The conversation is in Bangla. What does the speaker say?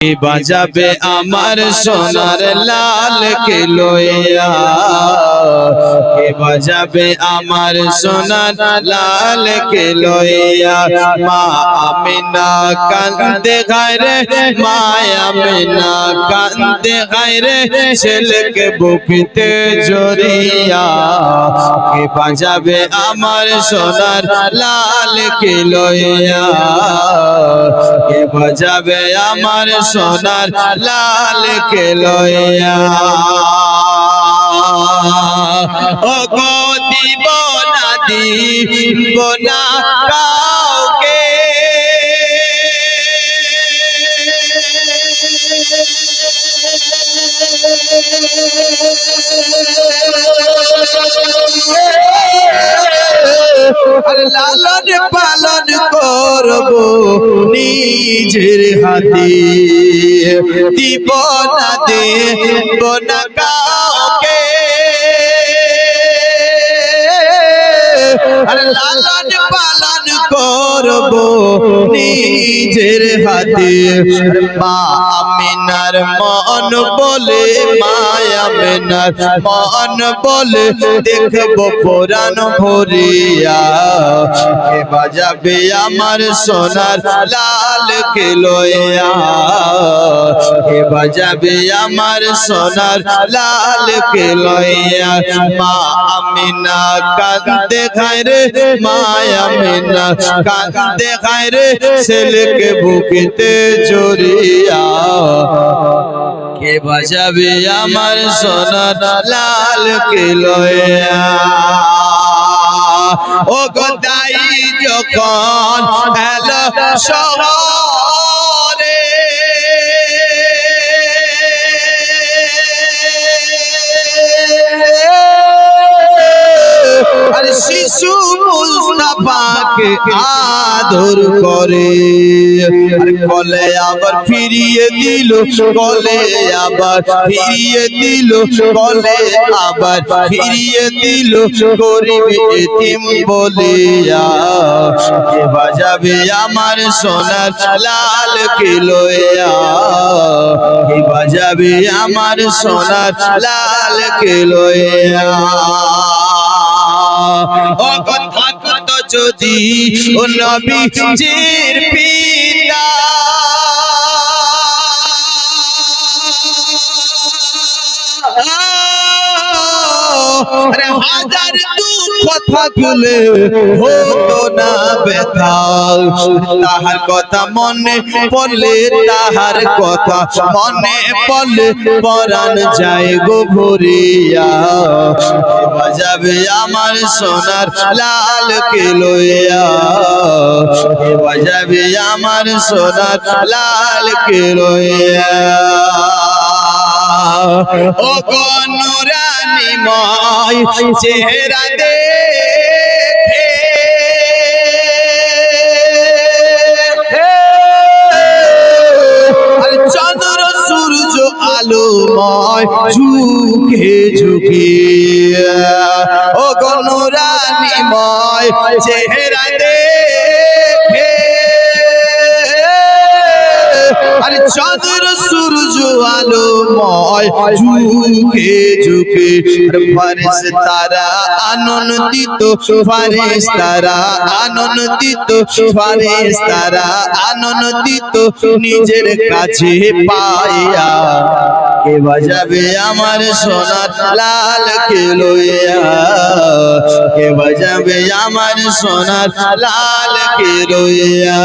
কে বাজাবে আমার সোনার লাল কে লইয়া, কে বাজাবে আমার সোনার লাল কে লইয়া। মা আমিনা কান্দে গায়রে, মা আমিনা কান্দে গায়রে, ছেলেকে বুকেতে জড়িয়া। কে বাজাবে আমার সোনার লাল কে লইয়া, কে বাজাবে আমার সোনার লাল কে লইয়া। ও গো দিব না কাউকে, লালন পালন করব নিজের হাতে, দিব না দেব না কাউকে। লালন পালন করব নিজের হাতে। মা আমিনার মন বলে, মা আমিনার মন বলে, দেখব পুরাণ ভরিয়া। কে বাজাবে আমার সোনার লাল কে লইয়া, কে বাজাবে আমার সোনার লাল কে লইয়া। মা আমিনা কান্দে গায়রে, মা আমিনা কান্দে গায়রে, ছেলেকে বুকেতে জড়িয়া। কে বাজাবে আমার সোনার লাল কে লইয়া। ও গদাই যখন এলো শহরে, আর শিশু মুস্তাফাকে আদর করে, কলে আবার ফিরিয়ে দিল, কলে আবার ফিরিয়ে দিল, কলে আবার ফিরিয়ে দিল, গরিব এতিম বলিয়া। কে বাজাবে আমার সোনার লাল কে লইয়া, কে বাজাবে আমার সোনার লাল কে লইয়া। ও কথা কত যদি ও নবীজির পিতা, হাজার কথা বলে হতো না ব্যথা। তাহার কথা মনে পড়লে, তাহার কথা মনে পড়লে, পরাণ যায় গো ভরিয়া। কে বাজাবে আমার সোনার লাল কে লইয়া, কে বাজাবে আমার সোনার লাল কে লইয়া। ও গো নুরানিময় চেহারা দেখে, চন্দ্র সূর্য আলোময় ঝুঁকে ঝুঁকে। ও গো নুরানিময় চেহারা দেখে, আর চন্দ্র সূর্য আলোময় ঝুঁকে ঝুঁকে। ফারেশতারা আনন্দিত, ফারেশতারা আনন্দিত, ফারেশতারা আনন্দিত, নিজের কাছে পাইয়া। কে বাজাবে আমার সোনার লাল কে লইয়া, কে বাজাবে আমার সোনার লাল কে লইয়া।